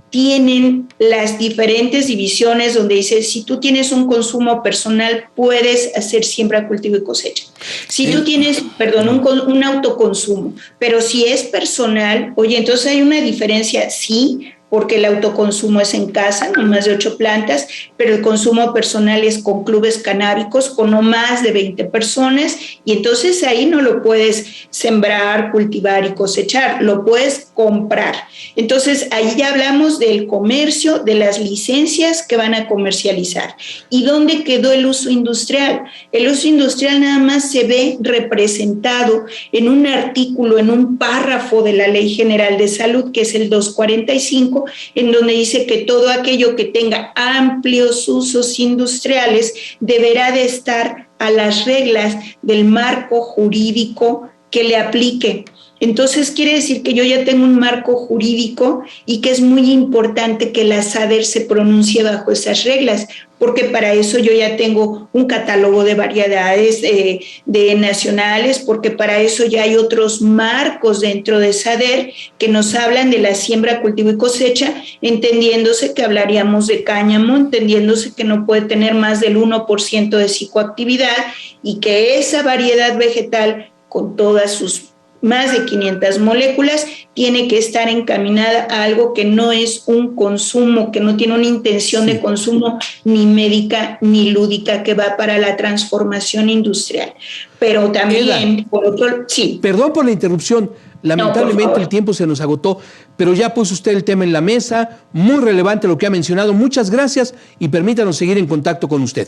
tienen las diferentes divisiones donde dice, si tú tienes un consumo personal, puedes hacer siembra, cultivo y cosecha. Si tú tienes, un autoconsumo, pero si es personal, oye, entonces hay una diferencia, sí, porque el autoconsumo es en casa, no más de 8 plantas, pero el consumo personal es con clubes canábicos, con no más de 20 personas, y entonces ahí no lo puedes sembrar, cultivar y cosechar, lo puedes comprar. Entonces ahí ya hablamos del comercio, de las licencias que van a comercializar. ¿Y dónde quedó el uso industrial? El uso industrial nada más se ve representado en un artículo, en un párrafo de la Ley General de Salud, que es el 245, en donde dice que todo aquello que tenga amplios usos industriales deberá de estar a las reglas del marco jurídico que le aplique. Entonces quiere decir que yo ya tengo un marco jurídico y que es muy importante que la SADER se pronuncie bajo esas reglas, porque para eso yo ya tengo un catálogo de variedades de nacionales, porque para eso ya hay otros marcos dentro de SADER que nos hablan de la siembra, cultivo y cosecha, entendiéndose que hablaríamos de cáñamo, entendiéndose que no puede tener más del 1% de psicoactividad, y que esa variedad vegetal, con todas sus más de 500 moléculas, tiene que estar encaminada a algo que no es un consumo, que no tiene una intención de consumo ni médica ni lúdica, que va para la transformación industrial. Pero también, por otro, sí. Perdón por la interrupción, lamentablemente el tiempo se nos agotó, pero ya puso usted el tema en la mesa, muy relevante lo que ha mencionado. Muchas gracias y permítanos seguir en contacto con usted.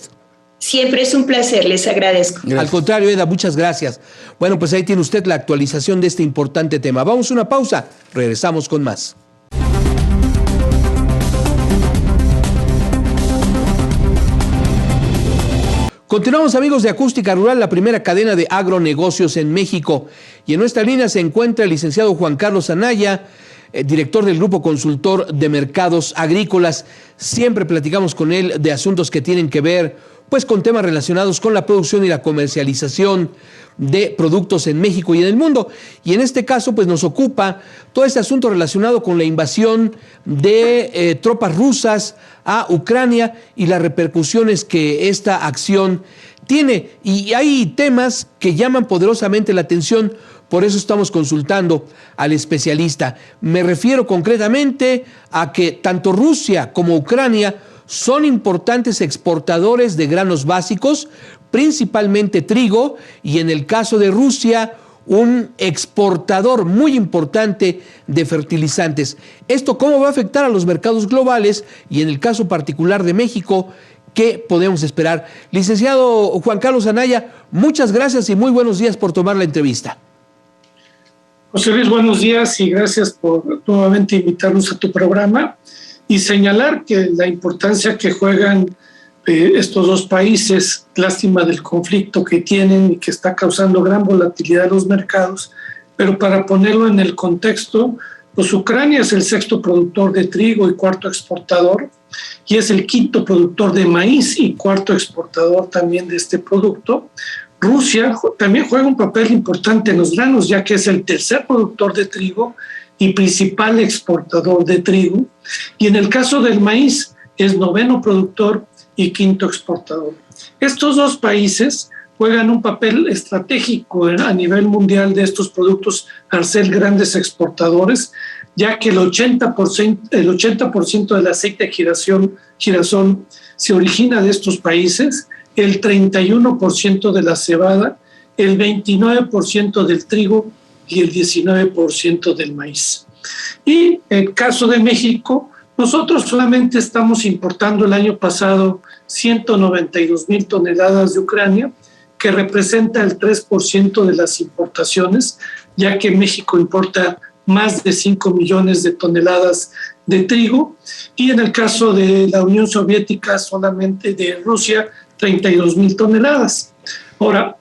Siempre es un placer, les agradezco. Gracias. Al contrario, Eda, muchas gracias. Bueno, pues ahí tiene usted la actualización de este importante tema. Vamos a una pausa, regresamos con más. Continuamos, amigos de Acústica Rural, la primera cadena de agronegocios en México. Y en nuestra línea se encuentra el licenciado Juan Carlos Anaya, director del Grupo Consultor de Mercados Agrícolas. Siempre platicamos con él de asuntos que tienen que ver pues con temas relacionados con la producción y la comercialización de productos en México y en el mundo. Y en este caso, pues nos ocupa todo este asunto relacionado con la invasión de tropas rusas a Ucrania y las repercusiones que esta acción tiene. Y hay temas que llaman poderosamente la atención, por eso estamos consultando al especialista. Me refiero concretamente a que tanto Rusia como Ucrania son importantes exportadores de granos básicos, principalmente trigo, y en el caso de Rusia, un exportador muy importante de fertilizantes. ¿Esto cómo va a afectar a los mercados globales? Y en el caso particular de México, ¿qué podemos esperar? Licenciado Juan Carlos Anaya, muchas gracias y muy buenos días por tomar la entrevista. José Luis, buenos días y gracias por nuevamente invitarnos a tu programa y señalar que la importancia que juegan estos dos países, lástima del conflicto que tienen y que está causando gran volatilidad en los mercados, pero para ponerlo en el contexto, pues Ucrania es el sexto productor de trigo y cuarto exportador, y es el quinto productor de maíz y cuarto exportador también de este producto. Rusia también juega un papel importante en los granos, ya que es el tercer productor de trigo y principal exportador de trigo. Y en el caso del maíz, es noveno productor y quinto exportador. Estos dos países juegan un papel estratégico a nivel mundial de estos productos al ser grandes exportadores, ya que el 80% del aceite de girasol se origina de estos países, el 31% de la cebada, el 29% del trigo y el 19% del maíz. Y en el caso de México, nosotros solamente estamos importando el año pasado 192,000 toneladas de Ucrania, que representa el 3% de las importaciones, ya que México importa más de 5 millones de toneladas de trigo, y en el caso de la Unión Soviética, solamente de Rusia, 32,000 toneladas. Ahora,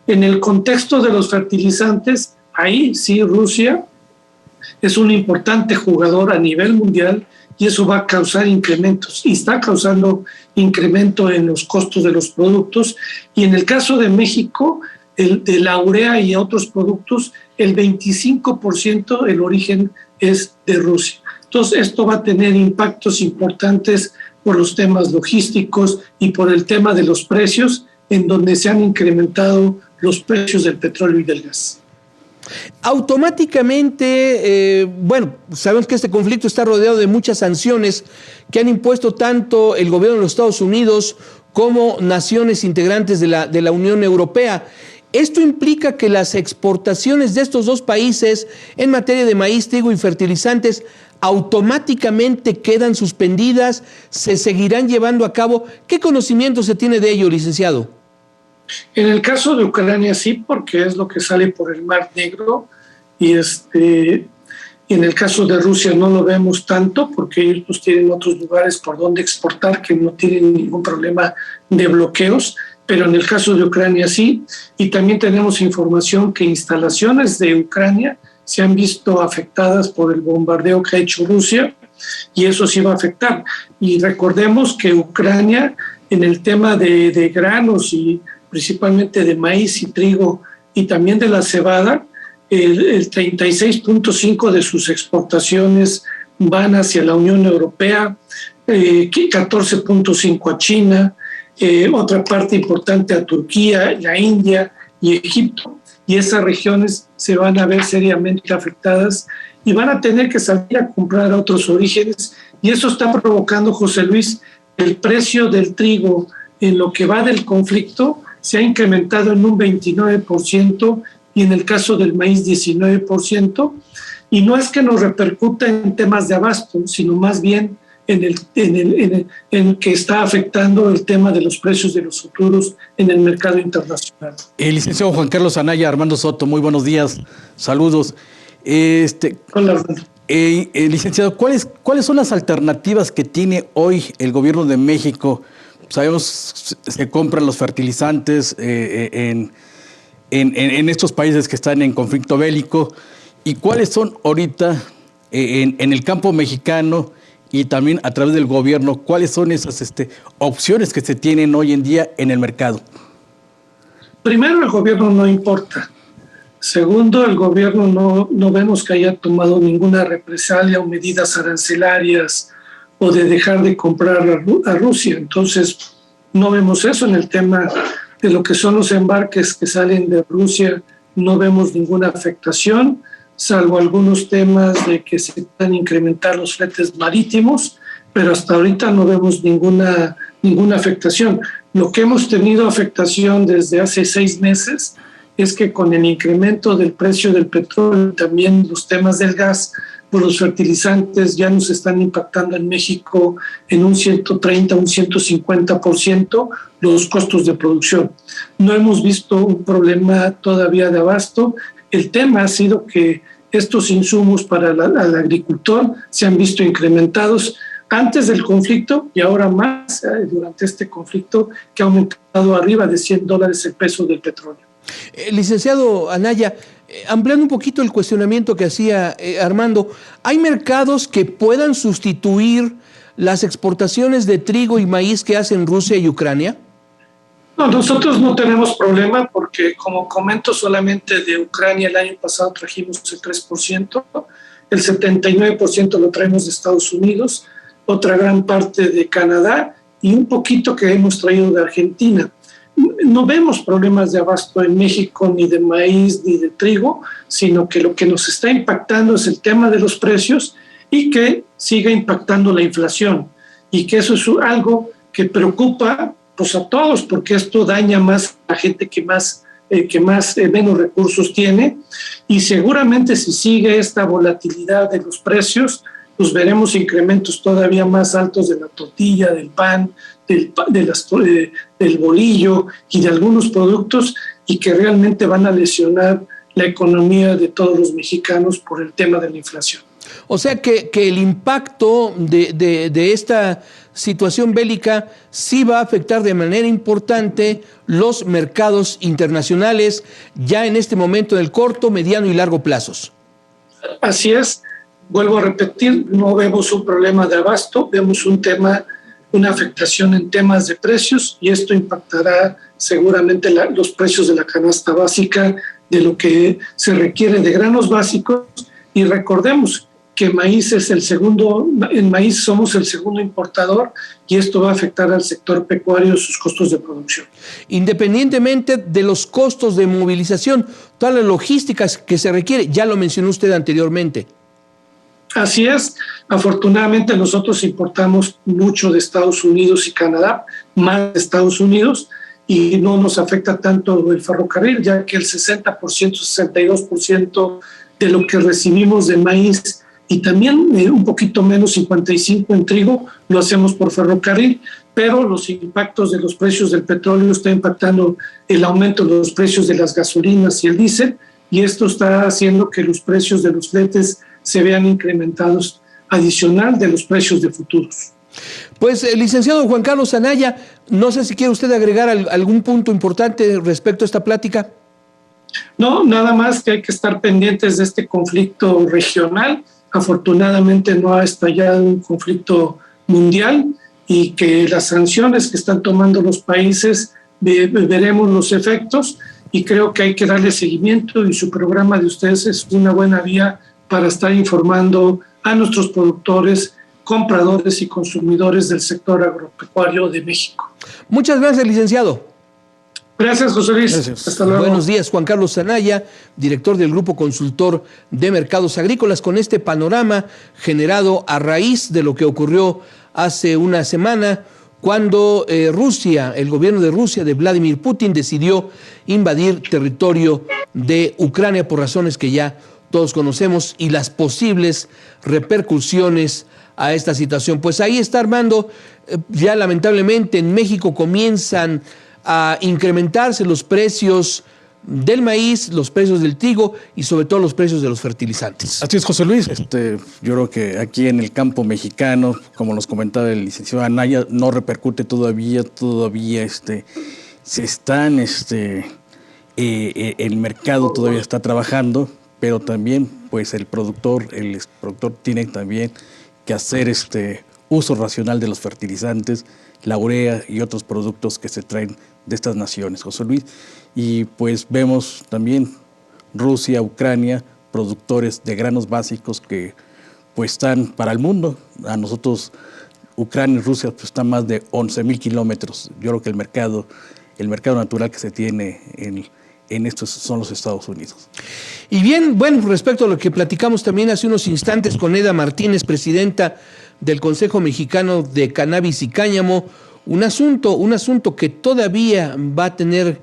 en el contexto de los fertilizantes, ahí sí Rusia es un importante jugador a nivel mundial y eso va a causar incrementos y está causando incremento en los costos de los productos. Y en el caso de México, de la urea y otros productos, el 25% el origen es de Rusia. Entonces, esto va a tener impactos importantes por los temas logísticos y por el tema de los precios, en donde se han incrementado los precios del petróleo y del gas. Automáticamente, sabemos que este conflicto está rodeado de muchas sanciones que han impuesto tanto el gobierno de los Estados Unidos como naciones integrantes de la Unión Europea. ¿Esto implica que las exportaciones de estos dos países en materia de maíz, trigo y fertilizantes automáticamente quedan suspendidas? ¿Se seguirán llevando a cabo? ¿Qué conocimiento se tiene de ello, licenciado? En el caso de Ucrania sí, porque es lo que sale por el Mar Negro, y en el caso de Rusia no lo vemos tanto, porque ellos pues tienen otros lugares por donde exportar que no tienen ningún problema de bloqueos, pero en el caso de Ucrania sí, y también tenemos información que instalaciones de Ucrania se han visto afectadas por el bombardeo que ha hecho Rusia, y eso sí va a afectar. Y recordemos que Ucrania, en el tema de granos y principalmente de maíz y trigo y también de la cebada, el 36.5% de sus exportaciones van hacia la Unión Europea, 14.5% a China, otra parte importante a Turquía, la India y Egipto. y esas regiones se van a ver seriamente afectadas y van a tener que salir a comprar a otros orígenes, y eso está provocando, José Luis, el precio del trigo en lo que va del conflicto se ha incrementado en un 29% y en el caso del maíz 19%, y no es que nos repercuta en temas de abasto, sino más bien en el que está afectando el tema de los precios de los futuros en el mercado internacional. El licenciado Juan Carlos Anaya, Armando Soto, muy buenos días, saludos. Hola, Armando. Licenciado, ¿cuáles son las alternativas que tiene hoy el gobierno de México? Sabemos que se compran los fertilizantes en estos países que están en conflicto bélico, y cuáles son ahorita en el campo mexicano y también a través del gobierno, cuáles son esas opciones que se tienen hoy en día en el mercado. Primero, el gobierno no importa. Segundo, el gobierno no vemos que haya tomado ninguna represalia o medidas arancelarias o de dejar de comprar a Rusia. Entonces, no vemos eso. En el tema de lo que son los embarques que salen de Rusia, no vemos ninguna afectación, salvo algunos temas de que se puedan incrementar los fletes marítimos, pero hasta ahorita no vemos ninguna afectación. Lo que hemos tenido afectación desde hace 6 meses es que con el incremento del precio del petróleo, también los temas del gas, pues los fertilizantes ya nos están impactando en México en un 130, un 150% los costos de producción. No hemos visto un problema todavía de abasto. El tema ha sido que estos insumos para el agricultor se han visto incrementados antes del conflicto y ahora más durante este conflicto, que ha aumentado arriba de $100 el peso del petróleo. Licenciado Anaya, ampliando un poquito el cuestionamiento que hacía Armando, ¿hay mercados que puedan sustituir las exportaciones de trigo y maíz que hacen Rusia y Ucrania? No, nosotros no tenemos problema porque, como comento, solamente de Ucrania el año pasado trajimos el 3%, el 79% lo traemos de Estados Unidos, otra gran parte de Canadá y un poquito que hemos traído de Argentina. No vemos problemas de abasto en México, ni de maíz, ni de trigo, sino que lo que nos está impactando es el tema de los precios y que siga impactando la inflación. Y que eso es algo que preocupa pues, a todos, porque esto daña más a la gente que menos recursos tiene. Y seguramente si sigue esta volatilidad de los precios, pues veremos incrementos todavía más altos de la tortilla, del pan, del bolillo y de algunos productos, y que realmente van a lesionar la economía de todos los mexicanos por el tema de la inflación. O sea que el impacto de esta situación bélica sí va a afectar de manera importante los mercados internacionales ya en este momento en el corto, mediano y largo plazos. Así es. Vuelvo a repetir, no vemos un problema de abasto, vemos una afectación en temas de precios, y esto impactará seguramente los precios de la canasta básica, de lo que se requiere de granos básicos. Y recordemos que en maíz somos el segundo importador, y esto va a afectar al sector pecuario, sus costos de producción. Independientemente de los costos de movilización, todas las logísticas que se requiere, ya lo mencionó usted anteriormente. Así es. Afortunadamente nosotros importamos mucho de Estados Unidos y Canadá, más de Estados Unidos, y no nos afecta tanto el ferrocarril, ya que el 60%, 62% de lo que recibimos de maíz y también un poquito menos, 55% en trigo, lo hacemos por ferrocarril, pero los impactos de los precios del petróleo está impactando el aumento de los precios de las gasolinas y el diésel, y esto está haciendo que los precios de los fletes se vean incrementados adicional de los precios de futuros. Pues, licenciado Juan Carlos Anaya, no sé si quiere usted agregar algún punto importante respecto a esta plática. No, nada más que hay que estar pendientes de este conflicto regional. Afortunadamente no ha estallado un conflicto mundial, y que las sanciones que están tomando los países, veremos los efectos, y creo que hay que darle seguimiento, y su programa de ustedes es una buena vía para estar informando a nuestros productores, compradores y consumidores del sector agropecuario de México. Muchas gracias, licenciado. Gracias, José Luis. Gracias. Hasta luego. Buenos días, Juan Carlos Zanaya, director del Grupo Consultor de Mercados Agrícolas, con este panorama generado a raíz de lo que ocurrió hace una semana, cuando Rusia, el gobierno de Rusia, de Vladimir Putin, decidió invadir territorio de Ucrania por razones que ya todos conocemos y las posibles repercusiones a esta situación. Pues ahí está, Armando, ya lamentablemente en México comienzan a incrementarse los precios del maíz, los precios del trigo y sobre todo los precios de los fertilizantes. Así es, José Luis. Yo creo que aquí en el campo mexicano, como nos comentaba el licenciado Anaya, no repercute todavía se están, el mercado todavía está trabajando, pero también pues el productor tiene también que hacer uso racional de los fertilizantes, la urea y otros productos que se traen de estas naciones, José Luis. Y pues vemos también Rusia, Ucrania, productores de granos básicos que pues están para el mundo. A nosotros, Ucrania y Rusia, pues están más de 11,000 kilómetros. Yo creo que el mercado natural que se tiene en estos son los Estados Unidos. Y bien, bueno, respecto a lo que platicamos también hace unos instantes con Eda Martínez, presidenta del Consejo Mexicano de Cannabis y Cáñamo, un asunto que todavía va a tener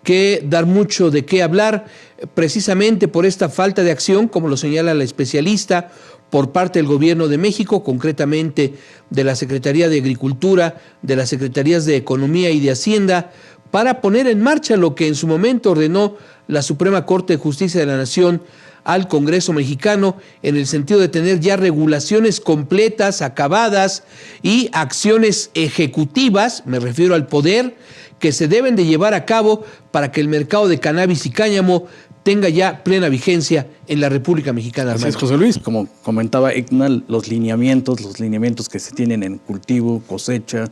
que dar mucho de qué hablar, precisamente por esta falta de acción, como lo señala la especialista, por parte del Gobierno de México, concretamente de la Secretaría de Agricultura, de las Secretarías de Economía y de Hacienda, para poner en marcha lo que en su momento ordenó la Suprema Corte de Justicia de la Nación al Congreso mexicano, en el sentido de tener ya regulaciones completas, acabadas y acciones ejecutivas, me refiero al poder, que se deben de llevar a cabo para que el mercado de cannabis y cáñamo tenga ya plena vigencia en la República Mexicana. Así es, José Luis, como comentaba Ignal, los lineamientos que se tienen en cultivo, cosecha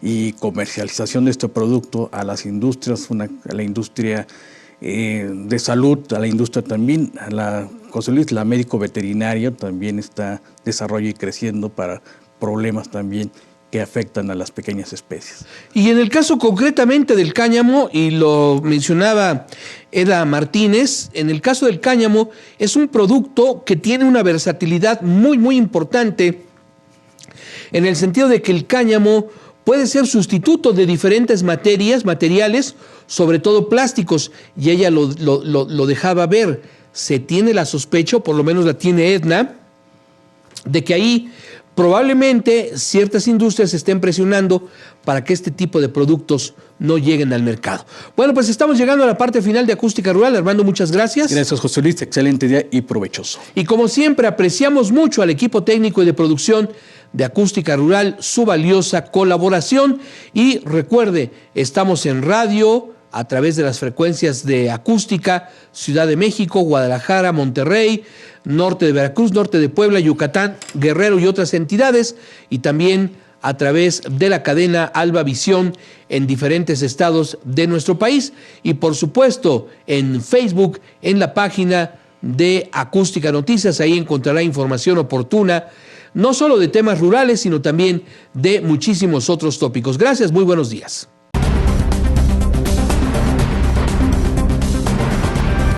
y comercialización de este producto a las industrias, a la industria de salud, a la industria también, José Luis, la médico veterinaria también está desarrollando y creciendo para problemas también que afectan a las pequeñas especies. Y en el caso concretamente del cáñamo, y lo mencionaba Eda Martínez, en el caso del cáñamo es un producto que tiene una versatilidad muy, muy importante, en el sentido de que el cáñamo puede ser sustituto de diferentes materiales, sobre todo plásticos, y ella lo dejaba ver. Se tiene la sospecha, o por lo menos la tiene Edna, de que ahí probablemente ciertas industrias estén presionando para que este tipo de productos no lleguen al mercado. Bueno, pues estamos llegando a la parte final de Acústica Rural. Armando, muchas gracias. Gracias, José Luis. Excelente día y provechoso. Y como siempre, apreciamos mucho al equipo técnico y de producción de Acústica Rural, su valiosa colaboración. Y recuerde, estamos en radio a través de las frecuencias de Acústica, Ciudad de México, Guadalajara, Monterrey, norte de Veracruz, norte de Puebla, Yucatán, Guerrero y otras entidades, y también a través de la cadena Alba Visión en diferentes estados de nuestro país, y por supuesto en Facebook, en la página de Acústica Noticias. Ahí encontrará información oportuna, no solo de temas rurales, sino también de muchísimos otros tópicos. Gracias, muy buenos días.